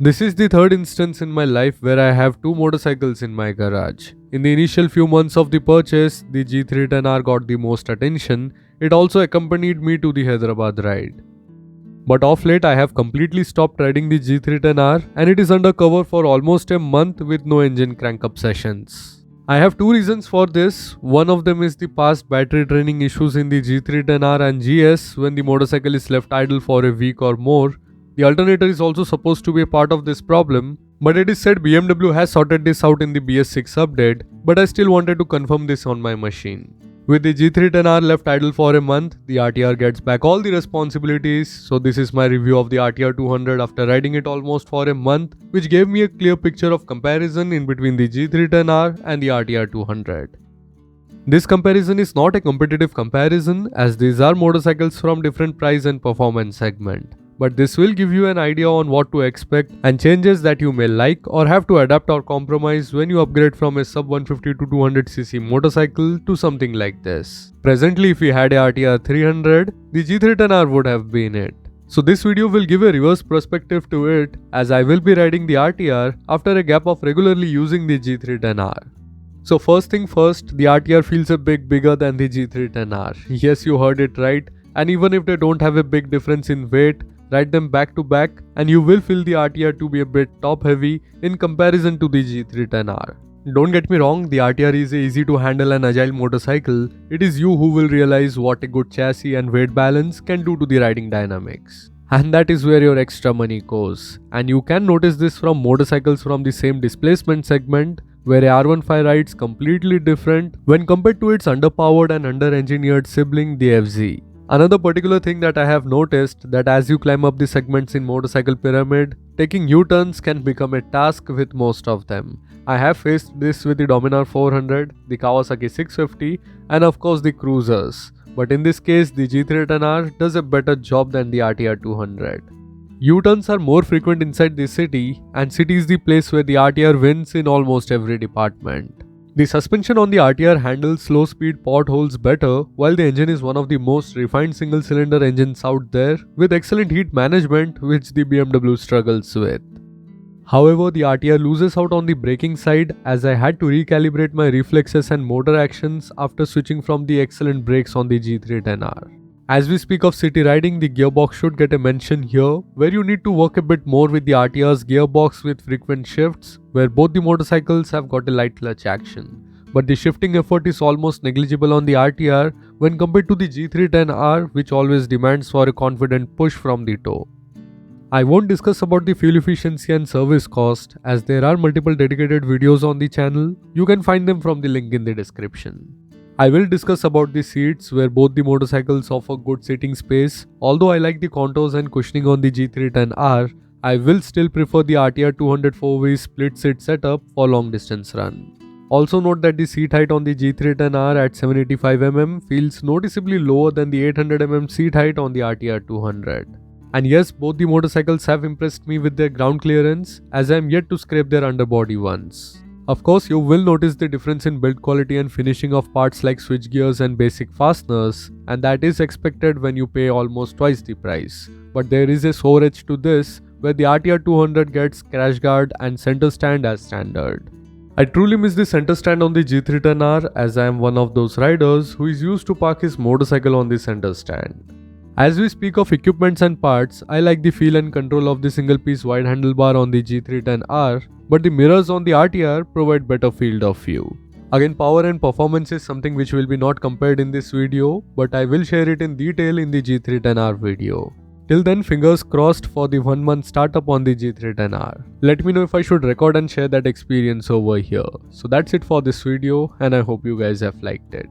This is the third instance in my life where I have two motorcycles in my garage. In the initial few months of the purchase, the G310R got the most attention. It also accompanied me to the Hyderabad ride. But of late I have completely stopped riding the G310R and it is under cover for almost a month with no engine crank-up sessions. I have two reasons for this. One of them is the past battery draining issues in the G310R and GS when the motorcycle is left idle for a week or more. The alternator is also supposed to be a part of this problem, but it is said BMW has sorted this out in the BS6 update, but I still wanted to confirm this on my machine. With the G310R left idle for a month, the RTR gets back all the responsibilities, so this is my review of the RTR 200 after riding it almost for a month, which gave me a clear picture of comparison in between the G310R and the RTR 200. This comparison is not a competitive comparison as these are motorcycles from different price and performance segment. But this will give you an idea on what to expect and changes that you may like or have to adapt or compromise when you upgrade from a sub 150 to 200cc motorcycle to something like this. Presently, if we had a RTR 300, the G310R would have been it. So this video will give a reverse perspective to it as I will be riding the RTR after a gap of regularly using the G310R. So first thing first, the RTR feels a bit bigger than the G310R. Yes, you heard it right. And even if they don't have a big difference in weight, ride them back to back and you will feel the RTR to be a bit top heavy in comparison to the G310R. Don't get me wrong, the RTR is a easy to handle and agile motorcycle. It is you who will realize what a good chassis and weight balance can do to the riding dynamics. And that is where your extra money goes. And you can notice this from motorcycles from the same displacement segment where a R15 rides completely different when compared to its underpowered and under-engineered sibling the FZ. Another particular thing that I have noticed that as you climb up the segments in motorcycle pyramid, taking U-turns can become a task with most of them. I have faced this with the Dominar 400, the Kawasaki 650 and of course the cruisers. But in this case the G310R does a better job than the RTR 200. U-turns are more frequent inside the city and city is the place where the RTR wins in almost every department. The suspension on the RTR handles slow speed potholes better, while the engine is one of the most refined single cylinder engines out there with excellent heat management which the BMW struggles with. However, the RTR loses out on the braking side as I had to recalibrate my reflexes and motor actions after switching from the excellent brakes on the G310R. As we speak of city riding, the gearbox should get a mention here, where you need to work a bit more with the RTR's gearbox with frequent shifts, where both the motorcycles have got a light clutch action. But the shifting effort is almost negligible on the RTR when compared to the G310R, which always demands for a confident push from the toe. I won't discuss about the fuel efficiency and service cost as there are multiple dedicated videos on the channel. You can find them from the link in the description. I will discuss about the seats where both the motorcycles offer good seating space. Although I like the contours and cushioning on the G310R, I will still prefer the RTR 200 4-way split seat setup for long distance run. Also note that the seat height on the G310R at 785mm feels noticeably lower than the 800mm seat height on the RTR 200. And yes, both the motorcycles have impressed me with their ground clearance as I am yet to scrape their underbody ones. Of course, you will notice the difference in build quality and finishing of parts like switch gears and basic fasteners, and that is expected when you pay almost twice the price. But there is a sore edge to this, where the RTR 200 gets crash guard and center stand as standard. I truly miss the center stand on the G310R as I am one of those riders who is used to park his motorcycle on the center stand. As we speak of equipments and parts, I like the feel and control of the single piece wide handlebar on the G310R, but the mirrors on the RTR provide better field of view. Again, power and performance is something which will be not compared in this video, but I will share it in detail in the G310R video. Till then, fingers crossed for the 1 month startup on the G310R. Let me know if I should record and share that experience over here. So that's it for this video and I hope you guys have liked it.